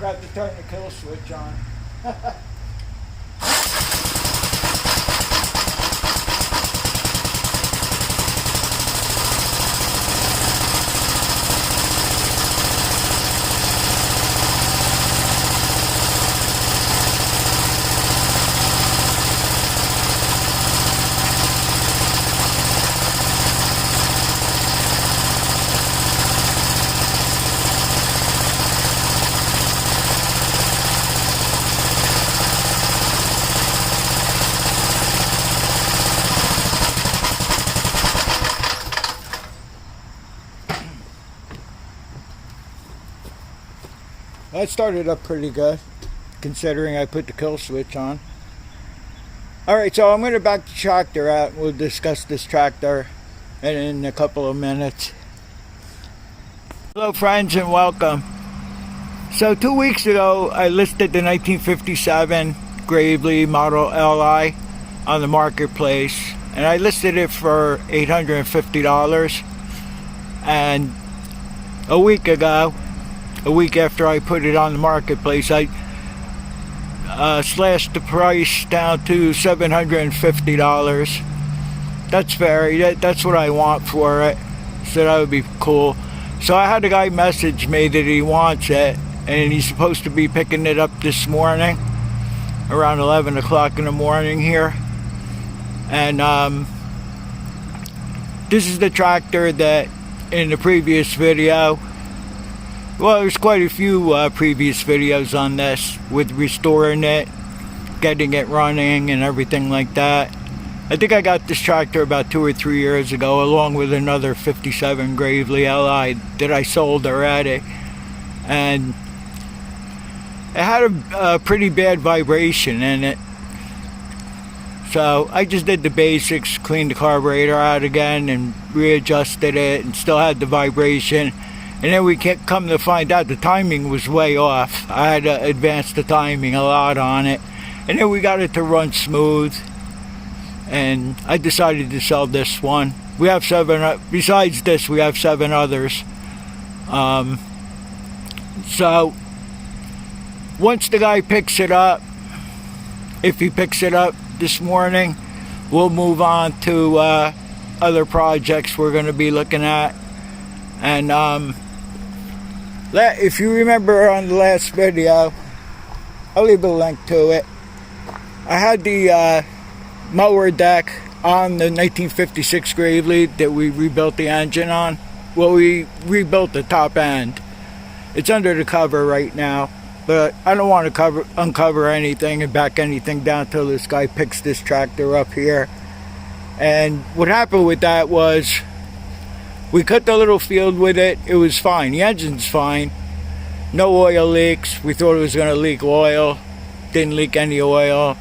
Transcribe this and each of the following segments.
forgot to turn the kill switch on. That started up pretty good, considering I put the kill switch on. Alright, so I'm going to back the tractor out and we'll discuss this tractor in a couple of minutes. Hello friends and welcome. So 2 weeks ago I listed the 1957 Gravely Model Li on the marketplace, and I listed it for $850. And a week after I put it on the marketplace, I slashed the price down to $750. That's fair. That's what I want for it, so that would be cool. So I had a guy message me that he wants it, and he's supposed to be picking it up this morning around 11 o'clock in the morning here. And this is the tractor that in the previous video, well, there's quite a few previous videos on this with restoring it, getting it running and everything like that. I think I got this tractor about 2 or 3 years ago, along with another 57 Gravely Li that I sold already. And it had a pretty bad vibration in it. So I just did the basics, cleaned the carburetor out again and readjusted it, and still had the vibration. And then we can't come to find out the timing was way off. I had to advance the timing a lot on it. And then we got it to run smooth. And I decided to sell this one. We have 7, besides this, we have 7 others. So, once the guy picks it up, if he picks it up this morning, we'll move on to other projects we're going to be looking at. And, if you remember on the last video, I'll leave a link to it. I had the mower deck on the 1956 Gravely that we rebuilt the engine on. Well, we rebuilt the top end. It's under the cover right now, but I don't want to uncover anything and back anything down till this guy picks this tractor up here. And what happened with that was, we cut the little field with it. It was fine. The engine's fine. No oil leaks. We thought it was going to leak oil. Didn't leak any oil.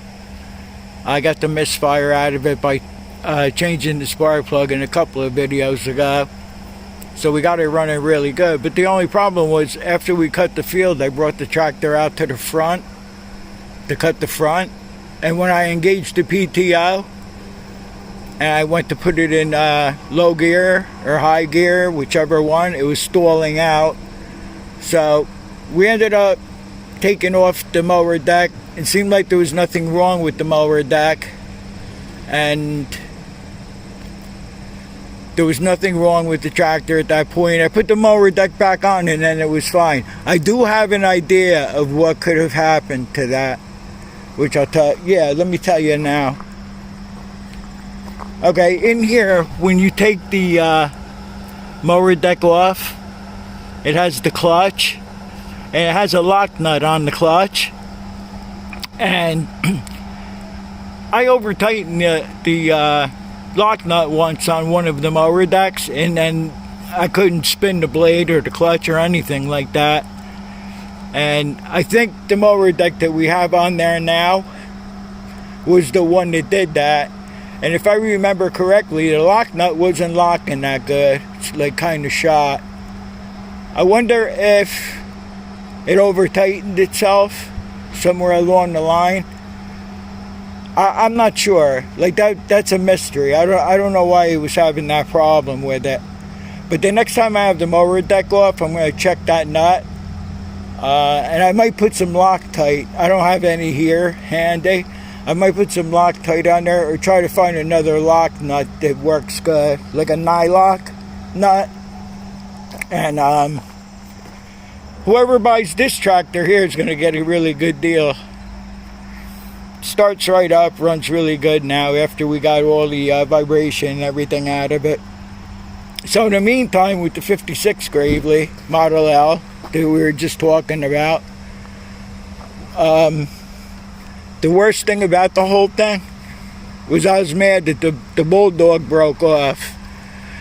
I got the misfire out of it by changing the spark plug in a couple of videos ago. So we got it running really good. But the only problem was, after we cut the field, I brought the tractor out to the front to cut the front. And when I engaged the PTO, and I went to put it in low gear or high gear, whichever one, it was stalling out. So we ended up taking off the mower deck. It seemed like there was nothing wrong with the mower deck, and there was nothing wrong with the tractor at that point. I put the mower deck back on and then it was fine. I do have an idea of what could have happened to that, which I'll tell. Yeah, let me tell you now. Okay, in here, when you take the mower deck off, it has the clutch, and it has a lock nut on the clutch. And I over-tightened the lock nut once on one of the mower decks, and then I couldn't spin the blade or the clutch or anything like that. And I think the mower deck that we have on there now was the one that did that. And if I remember correctly, the lock nut wasn't locking that good. It's like kind of shot. I wonder if it over-tightened itself somewhere along the line. I'm not sure. Like that's a mystery. I don't know why he was having that problem with it. But the next time I have the mower deck off, I'm going to check that nut. And I might put some Loctite. I don't have any here handy. I might put some Loctite on there or try to find another lock nut that works good, like a Nylock nut. And whoever buys this tractor here is going to get a really good deal. Starts right up, runs really good now after we got all the vibration and everything out of it. So in the meantime, with the 56 Gravely Model L that we were just talking about, the worst thing about the whole thing was I was mad that the Bulldog broke off.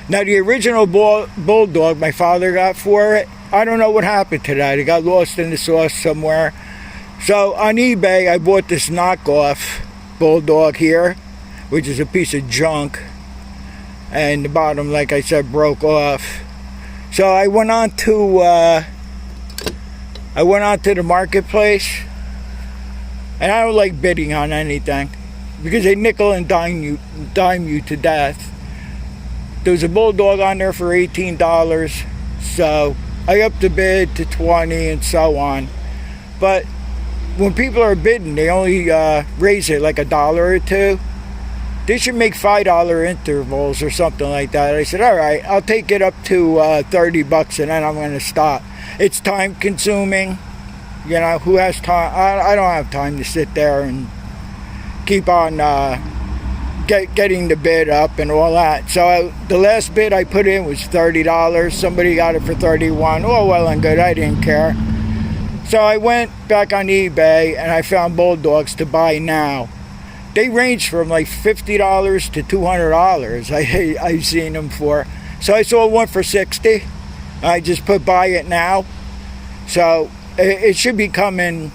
Now the original Bulldog my father got for it, I don't know what happened to that. It got lost in the sauce somewhere. So on eBay I bought this knockoff Bulldog here, which is a piece of junk. And the bottom, like I said, broke off. So I went on to the marketplace. And I don't like bidding on anything because they nickel and dime you to death. There was a Bulldog on there for $18, so I upped the bid to $20 and so on. But when people are bidding, they only raise it like $1 or $2. They should make $5 intervals or something like that. I said, all right, I'll take it up to $30 and then I'm going to stop. It's time consuming. You know, who has time? I don't have time to sit there and keep on getting the bid up and all that. So the last bid I put in was $30. Somebody got it for $31. Oh, well and good. I didn't care. So I went back on eBay and I found Bulldogs to buy now. They range from like $50 to $200. I've seen them for. So I saw one for $60. I just put buy it now. So it should be coming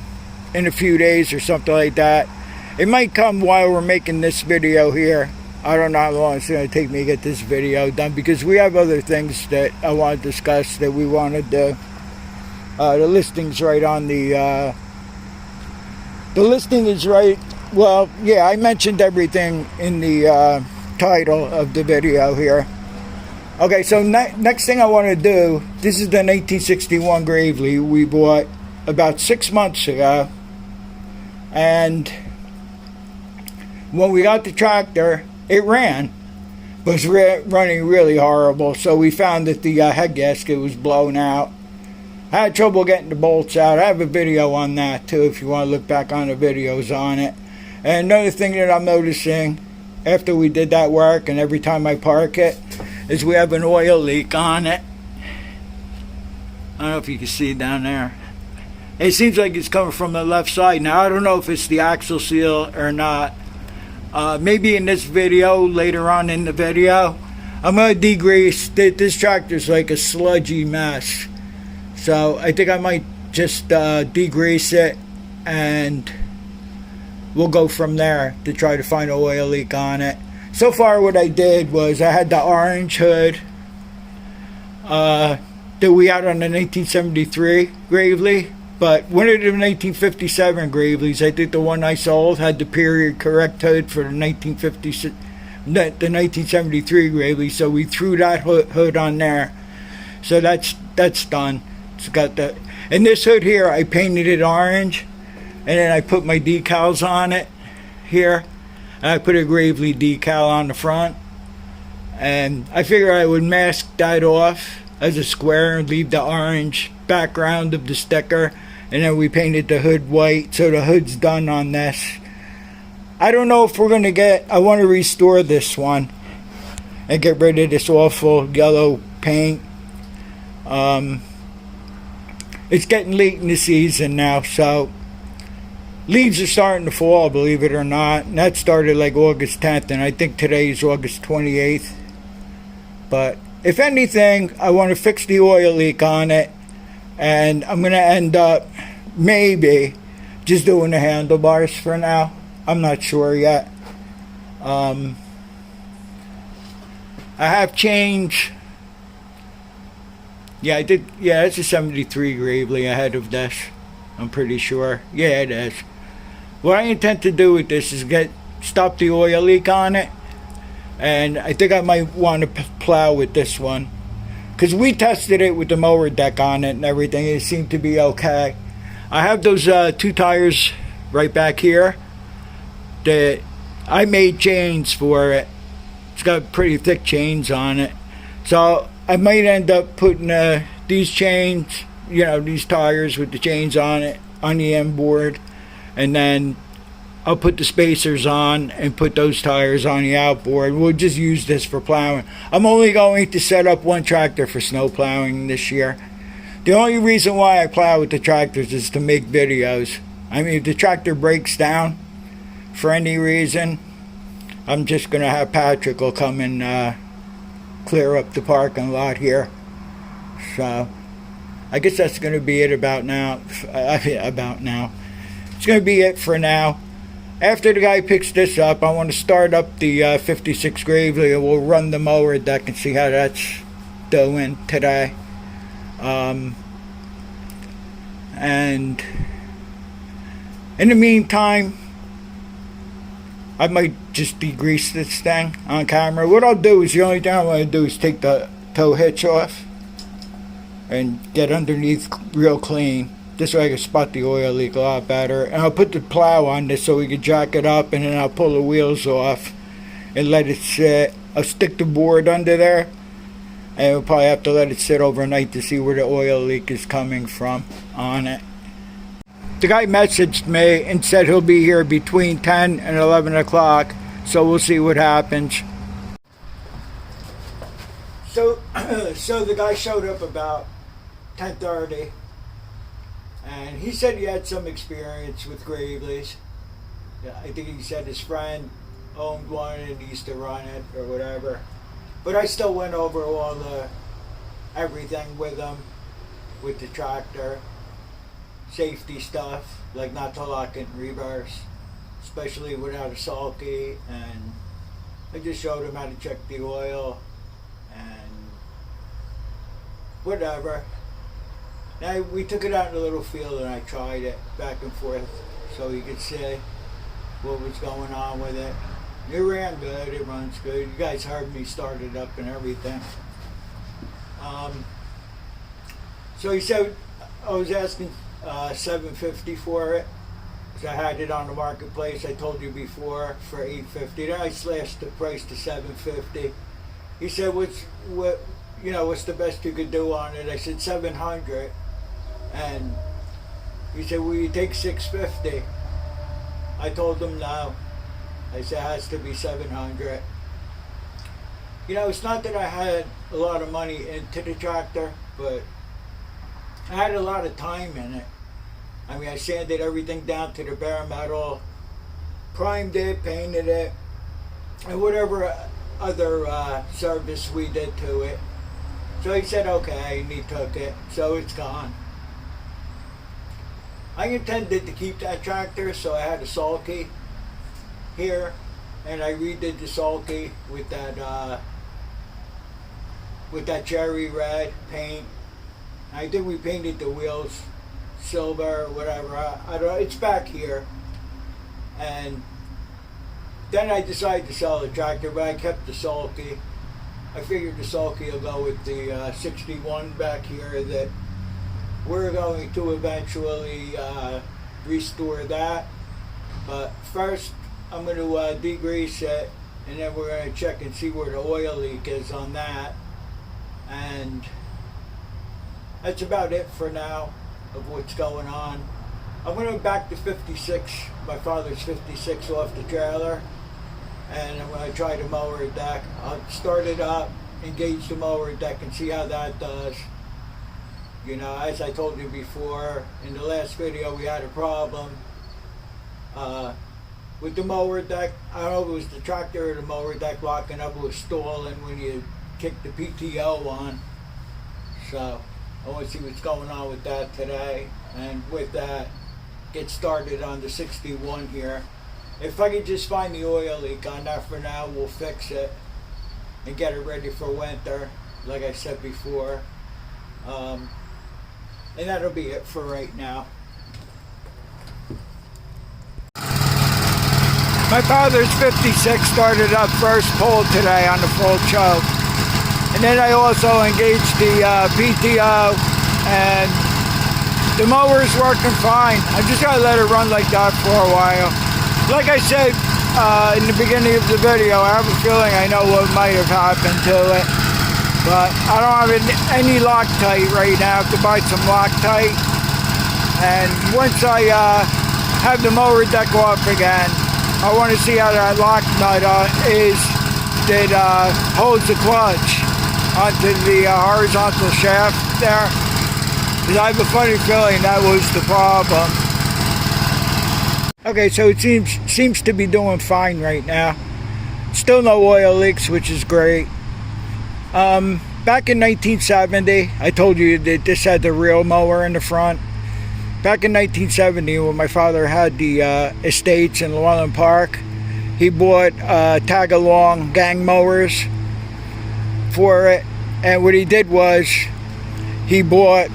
in a few days or something like that. It might come while we're making this video here. I don't know how long it's going to take me to get this video done because we have other things that I want to discuss that we want to do. The listing's right on the listing is right. Well, yeah, I mentioned everything in the title of the video here. Okay, so next thing I want to do, this is the 1961 Gravely we bought about 6 months ago. And when we got the tractor, it ran. But it was running really horrible. So we found that the head gasket was blown out. I had trouble getting the bolts out. I have a video on that too if you want to look back on the videos on it. And another thing that I'm noticing after we did that work and every time I park it is we have an oil leak on it. I don't know if you can see down there. It seems like it's coming from the left side. Now I don't know if it's the axle seal or not. Maybe in this video, later on in the video, I'm going to degrease. This tractor's like a sludgy mess. So I think I might just degrease it and we'll go from there to try to find an oil leak on it. So far what I did was I had the orange hood that we had on the 1973 Gravely, but one of the 1957 Gravely's, I think the one I sold, had the period correct hood for the 1973 Gravely, so we threw that hood on there. So that's done. It's got that. And this hood here, I painted it orange, and then I put my decals on it here. And I put a Gravely decal on the front. And I figured I would mask that off as a square and leave the orange background of the sticker. And then we painted the hood white. So the hood's done on this. I don't know if we're going to get... I want to restore this one and get rid of this awful yellow paint. It's getting late in the season now, so... Leaves are starting to fall, believe it or not. And that started like August 10th, and I think today is August 28th. But if anything, I want to fix the oil leak on it. And I'm going to end up maybe just doing the handlebars for now. I'm not sure yet. I have changed. Yeah, I did. Yeah, it's a 73 Gravely ahead of this. I'm pretty sure. Yeah, it is. What I intend to do with this is stop the oil leak on it, and I think I might want to plow with this one because we tested it with the mower deck on it and everything. It seemed to be okay. I have those 2 tires right back here that I made chains for it. It's got pretty thick chains on it, so I might end up putting these chains, these tires with the chains on it on the end board, and then I'll put the spacers on and put those tires on the outboard. We'll just use this for plowing. I'm only going to set up one tractor for snow plowing this year. The only reason why I plow with the tractors is to make videos. I mean, if the tractor breaks down for any reason, I'm just going to have Patrick will come and clear up the parking lot here. So I guess that's going to be it about now. It's going to be it for now. After the guy picks this up, I want to start up the 56 Gravely, and we'll run the mower deck and see how that's doing today. And in the meantime, I might just degrease this thing on camera. What I'll do is, the only thing I want to do is take the tow hitch off and get underneath real clean. This way I can spot the oil leak a lot better. And I'll put the plow on this so we can jack it up, and then I'll pull the wheels off and let it sit. I'll stick the board under there, and we'll probably have to let it sit overnight to see where the oil leak is coming from on it. The guy messaged me and said he'll be here between 10 and 11 o'clock, so we'll see what happens. So the guy showed up about 10:30, and he said he had some experience with Gravely's. I think he said his friend owned one and he used to run it or whatever. But I still went over everything with him, with the tractor. Safety stuff, like not to lock it in reverse, especially without a sulky, and I just showed him how to check the oil and whatever. Now we took it out in a little field and I tried it back and forth so you could see what was going on with it. It ran good, it runs good. You guys heard me start it up and everything. So he said, I was asking $750 for it, because I had it on the marketplace. I told you before for $850. Then I slashed the price to $750. He said, what's the best you could do on it? I said $700, and he said, will you take $650? I told him no. I said it has to be $700. It's not that I had a lot of money into the tractor, but I had a lot of time in it. I mean, I sanded everything down to the bare metal, primed it, painted it, and whatever other service we did to it. So he said okay, and he took it, so it's gone. I intended to keep that tractor, so I had a sulky here, and I redid the sulky with that cherry red paint. I think we painted the wheels silver or whatever. I don't know. It's back here. And then I decided to sell the tractor, but I kept the sulky. I figured the sulky will go with the 61 back here that we're going to eventually restore that. But first, I'm going to degrease it, and then we're going to check and see where the oil leak is on that. And that's about it for now of what's going on. I'm going to back the 56, my father's 56 off the trailer, and I'm going to try the mower deck. I'll start it up, engage the mower deck, and see how that does. As I told you before, in the last video we had a problem with the mower deck. I don't know if it was the tractor or the mower deck locking up. It was stalling when you kicked the PTO on. So I want to see what's going on with that today, and with that, get started on the 61 here. If I could just find the oil leak on that for now, we'll fix it and get it ready for winter, like I said before. And that'll be it for right now. My father's 56 started up first pull today on the full choke. And then I also engaged the PTO, and the mower's working fine. I just gotta let it run like that for a while. Like I said in the beginning of the video, I have a feeling I know what might have happened to it. But I don't have any Loctite right now. I have to buy some Loctite. And once I have the mower deck off again, I want to see how that lock nut is that holds the clutch onto the horizontal shaft there. Because I have a funny feeling that was the problem. Okay, so it seems to be doing fine right now. Still no oil leaks, which is great. Back in 1970, I told you that this had the real mower in the front. Back in 1970, when my father had the estates in Llewellyn Park, he bought tag-along gang mowers for it. And what he did was he bought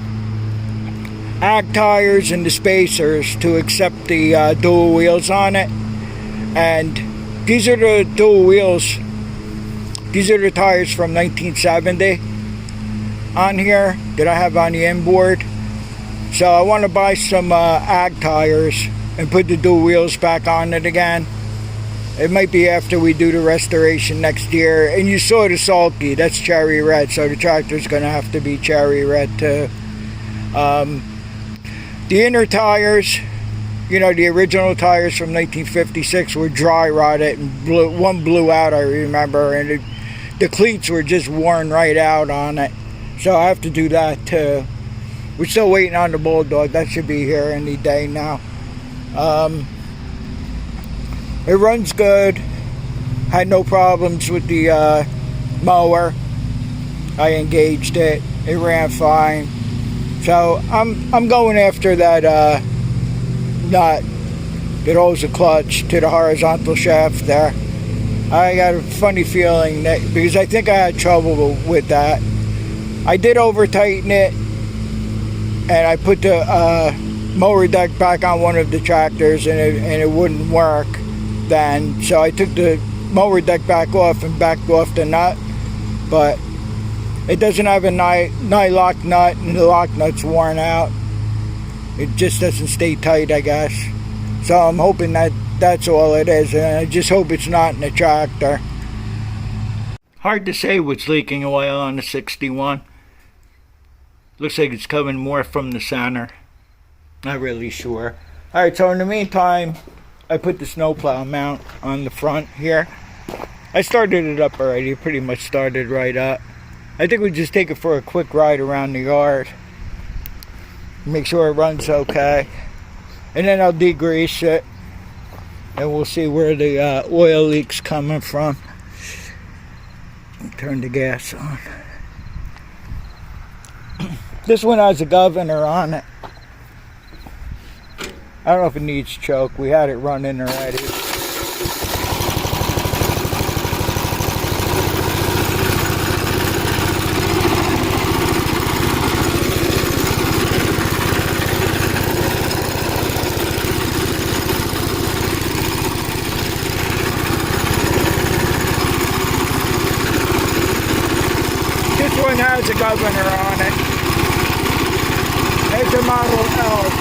ag tires and the spacers to accept the dual wheels on it. And these are the dual wheels. These are the tires from 1970 on here that I have on the inboard. So I want to buy some ag tires and put the dual wheels back on it again. It might be after we do the restoration next year. And you saw the sulky, that's cherry red, so the tractor's going to have to be cherry red too. The inner tires, you know, the original tires from 1956 were dry rotted and one blew out, I remember, and the cleats were just worn right out on it. So I have to do that too. We're still waiting on the Bulldog. That should be here any day now. It runs good. Had no problems with the mower. I engaged it. It ran fine. So I'm going after that nut that holds the clutch to the horizontal shaft there. I got a funny feeling that, because I think I had trouble with that. I did over tighten it, and I put the mower deck back on one of the tractors, and it wouldn't work then. So I took the mower deck back off and backed off the nut, but it doesn't have a nylock nut, and the lock nut's worn out. It just doesn't stay tight, I guess. So I'm hoping that that's all it is, and I just hope it's not in the tractor. Hard to say what's leaking oil on the 61. Looks like it's coming more from the center. Not really sure. Alright, so in the meantime, I put the snowplow mount on the front here. I started it up already. It pretty much started right up. I think we just take it for a quick ride around the yard. Make sure it runs okay. And then I'll degrease it. And we'll see where the oil leak's coming from. Turn the gas on. This one has a governor on it. I don't know if it needs choke. We had it running already. This one has a governor on it. It's a Model L.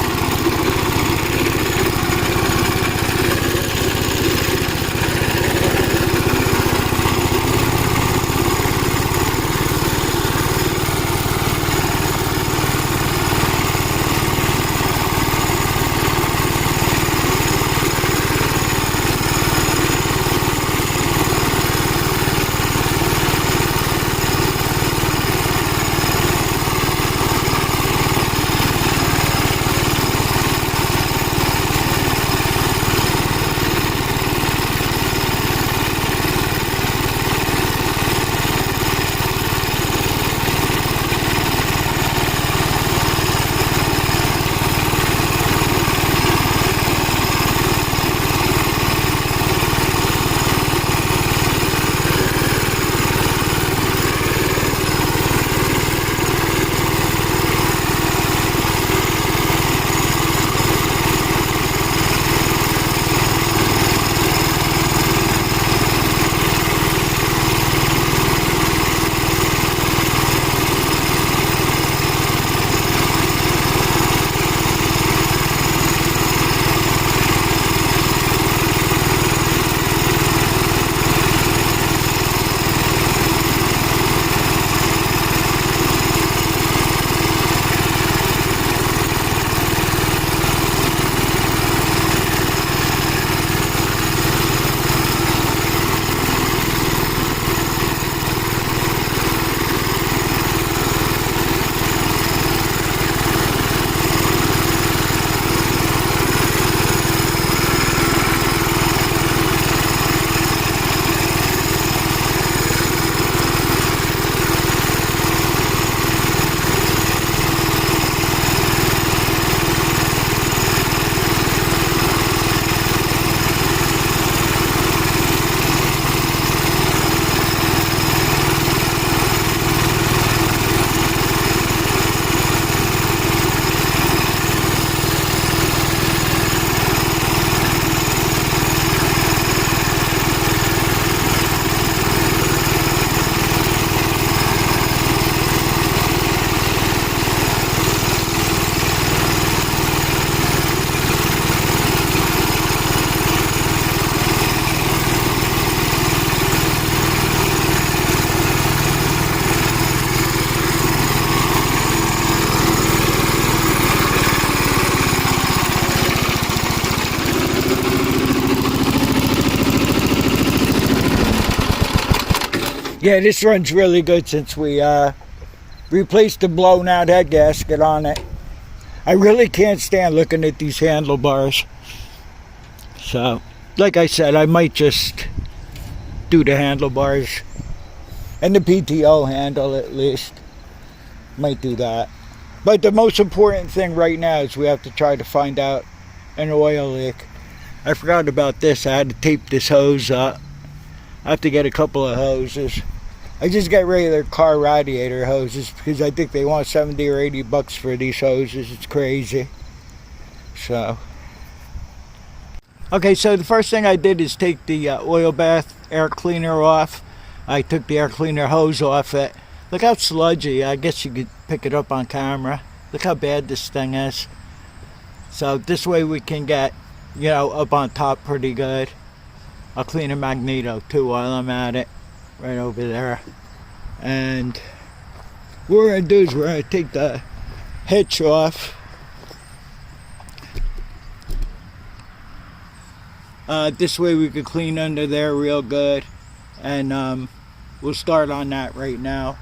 Yeah, this runs really good since we replaced the blown out head gasket on it. I really can't stand looking at these handlebars. So, like I said, I might just do the handlebars and the PTO handle at least. Might do that. But the most important thing right now is we have to try to find out an oil leak. I forgot about this. I had to tape this hose up. I have to get a couple of hoses. I just got regular car radiator hoses because I think they want 70 or 80 bucks for these hoses. It's crazy. So, okay, so the first thing I did is take the oil bath air cleaner off. I took the air cleaner hose off it. Look how sludgy. I guess you could pick it up on camera. Look how bad this thing is. So this way we can get, up on top pretty good. I'll clean a magneto too while I'm at it. Right over there. And what we're going to do is we're going to take the hitch off. This way we could clean under there real good. And we'll start on that right now.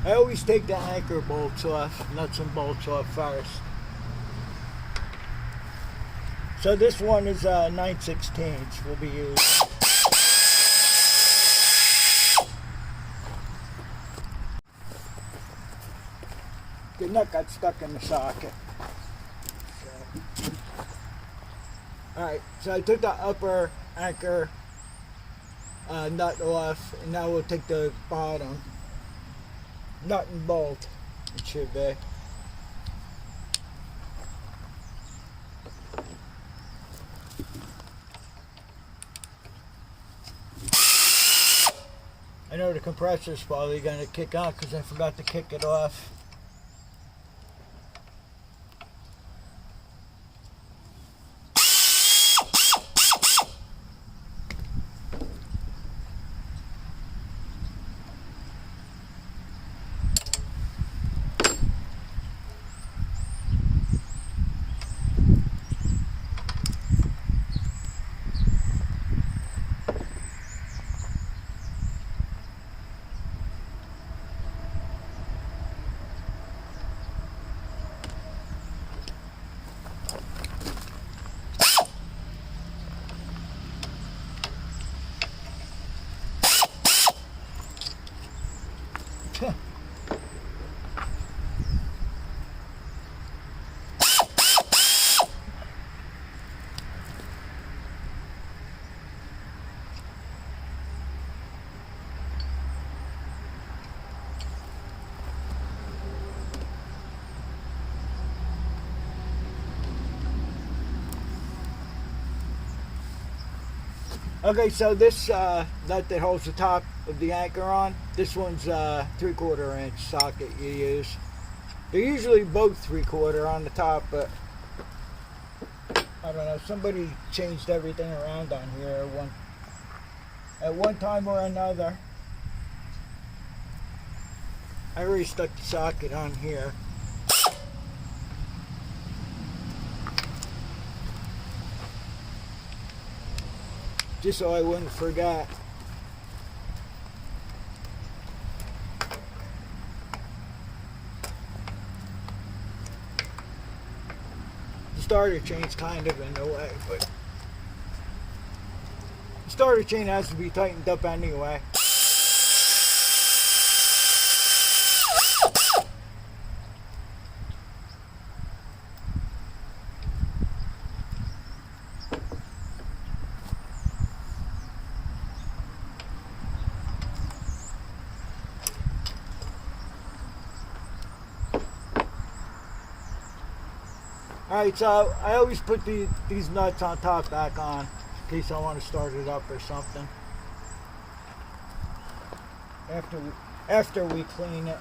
I always take the anchor bolts off, nuts and bolts off first. So this one is 9/16 will be used. The nut got stuck in the socket. Alright, so I took the upper anchor nut off, and now we'll take the bottom nut and bolt. It should be. I know the compressor's probably going to kick on because I forgot to kick it off. Okay, so this nut that holds the top of the anchor on, this one's 3/4 inch socket you use. They're usually both 3/4 on the top, but I don't know, somebody changed everything around on here at one time or another. I already stuck the socket on here. Just so I wouldn't forget. The starter chain's kind of in the way, but the starter chain has to be tightened up anyway. Alright, so I always put these nuts on top back on in case I want to start it up or something. After we clean it.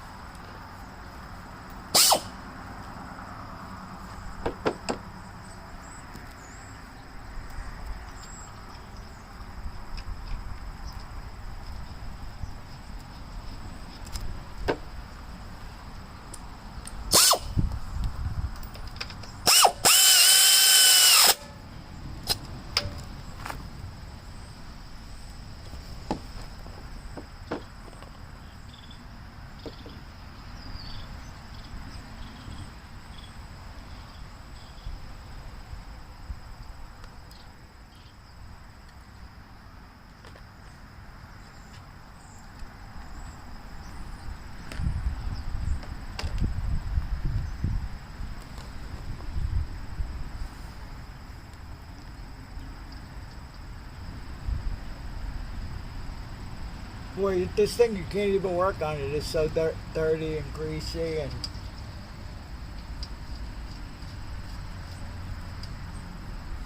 Boy, this thing, you can't even work on it. It's so dirty and greasy. And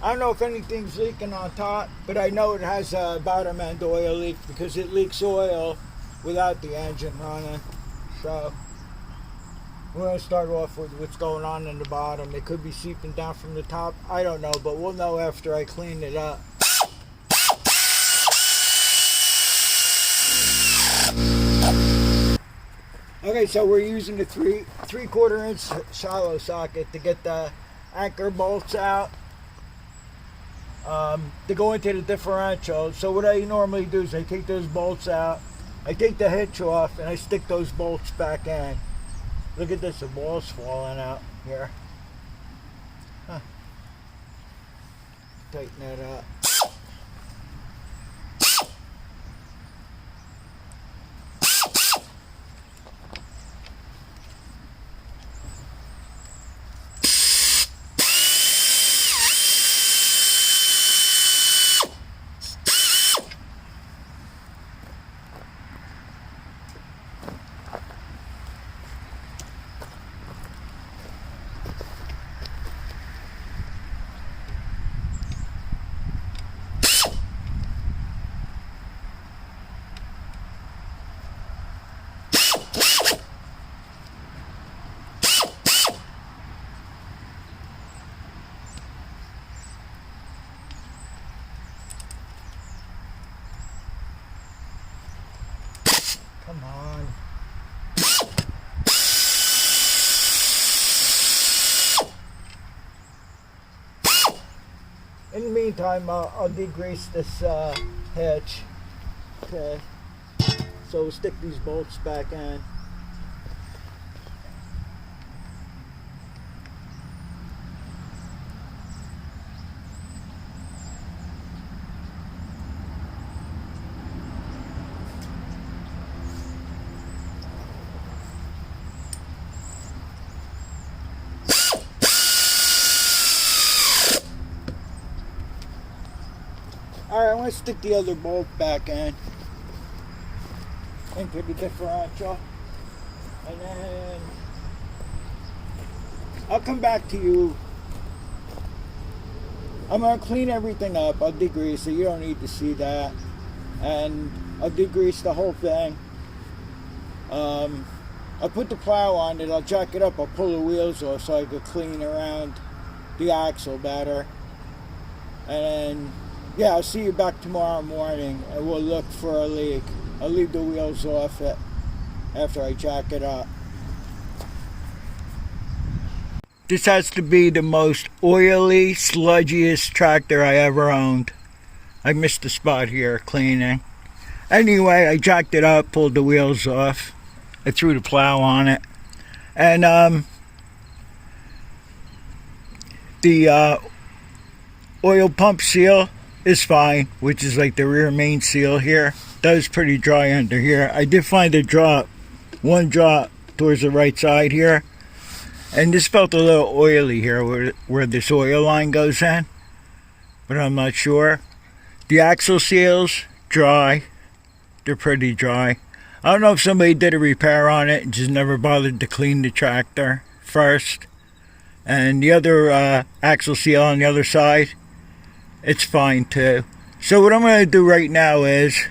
I don't know if anything's leaking on top, but I know it has a bottom end oil leak because it leaks oil without the engine running. So we're going to start off with what's going on in the bottom. It could be seeping down from the top. I don't know, but we'll know after I clean it up. Okay, so we're using the 3/4 inch shallow socket to get the anchor bolts out to go into the differential. So what I normally do is I take those bolts out, I take the hitch off, and I stick those bolts back in. Look at this, the ball's falling out here. Huh. Tighten that up. Come on. In the meantime, I'll degrease this hitch. Okay. So we'll stick these bolts back in. Alright, I'm going to stick the other bolt back in into the differential, and then I'll come back to you. I'm going to clean everything up. I'll degrease it. You don't need to see that. And I'll degrease the whole thing. I'll put the plow on it. I'll jack it up. I'll pull the wheels off so I could clean around the axle better. And yeah, I'll see you back tomorrow morning and we'll look for a leak. I'll leave the wheels off it after I jack it up. This has to be the most oily, sludgiest tractor I ever owned. I missed the spot here cleaning. Anyway, I jacked it up, pulled the wheels off. I threw the plow on it. And the oil pump seal is fine, which is like the rear main seal here. That was pretty dry under here. I did find a drop, one drop towards the right side here. And this felt a little oily here where this oil line goes in. But I'm not sure. The axle seals, dry. They're pretty dry. I don't know if somebody did a repair on it and just never bothered to clean the tractor first. And the other axle seal on the other side, it's fine too. So what I'm going to do right now is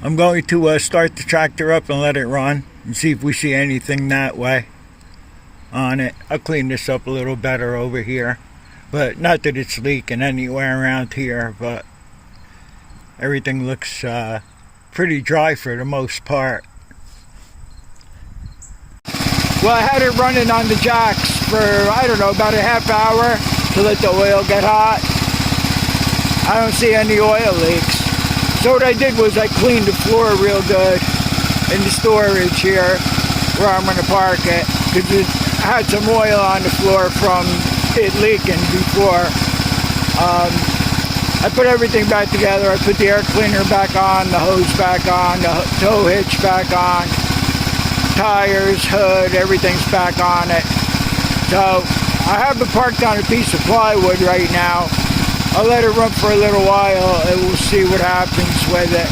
I'm going to start the tractor up and let it run and see if we see anything that way on it. I'll clean this up a little better over here, but not that it's leaking anywhere around here, but everything looks pretty dry for the most part. Well, I had it running on the jacks for, I don't know, about a half hour to let the oil get hot. I don't see any oil leaks. So what I did was I cleaned the floor real good in the storage here where I'm going to park it, because it had some oil on the floor from it leaking before. I put everything back together. I put the air cleaner back on, the hose back on, the tow hitch back on, tires, hood, everything's back on it. So I have it parked on a piece of plywood right now. I'll let it run for a little while and we'll see what happens with it.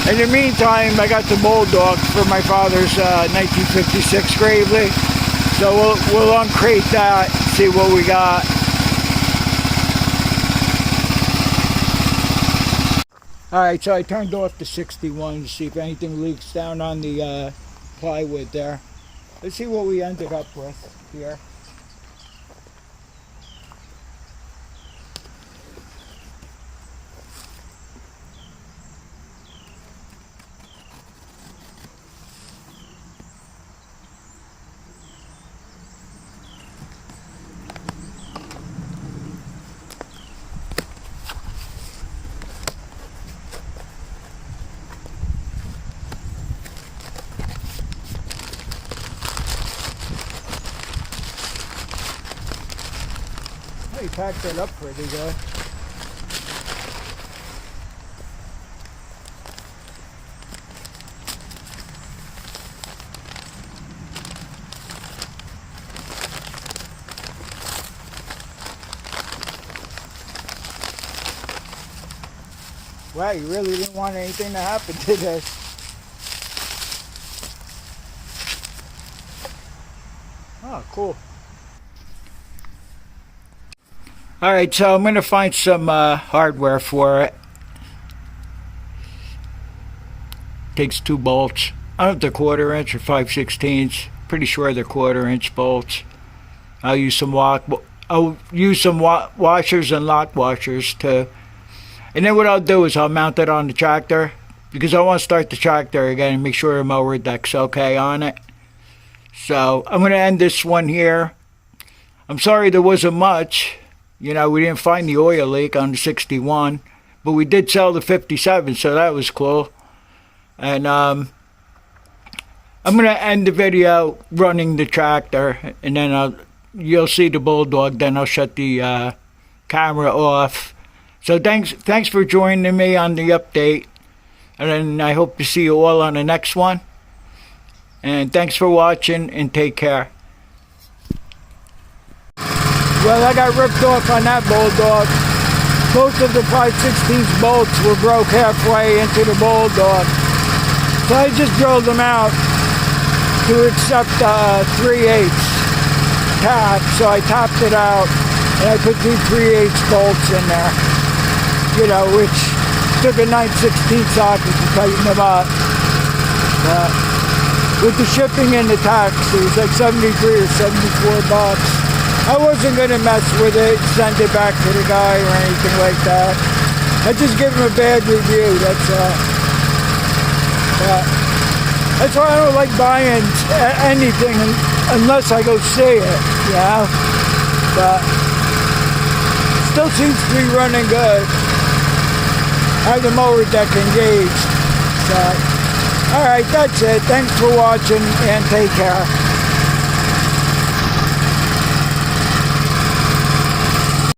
In the meantime, I got the Bulldog for my father's 1956 Gravely. So we'll uncrate that, see what we got. Alright, so I turned off the 61 to see if anything leaks down on the plywood there. Let's see what we ended up with here. He packed that up pretty good. Wow, you really didn't want anything to happen to this. Oh, cool. Alright, so I'm going to find some hardware for it. Takes 2 bolts. I don't know if they're 1/4 inch or 5/16. Pretty sure they're 1/4 inch bolts. I'll use some washers and lock washers to. And then what I'll do is I'll mount it on the tractor because I want to start the tractor again and make sure the mower deck's okay on it. So I'm going to end this one here. I'm sorry there wasn't much. You know, we didn't find the oil leak on the 61, but we did sell the 57, so that was cool. And I'm going to end the video running the tractor, and then you'll see the Bulldog, then I'll shut the camera off. So thanks for joining me on the update, and then I hope to see you all on the next one. And thanks for watching, and take care. Well, I got ripped off on that Bulldog. Both of the 5/16 bolts were broke halfway into the Bulldog. So I just drilled them out to accept 3/8 tap. So I tapped it out and I put 2 3/8 bolts in there. You know, which took a 9/16 socket to tighten them up. But with the shipping and the tax, it was like 73 or 74 bucks. I wasn't going to mess with it, send it back to the guy or anything like that. I just give him a bad review, that's all. But that's why I don't like buying anything unless I go see it, you know? But still seems to be running good. I have the mower deck engaged. So, alright, that's it. Thanks for watching and take care.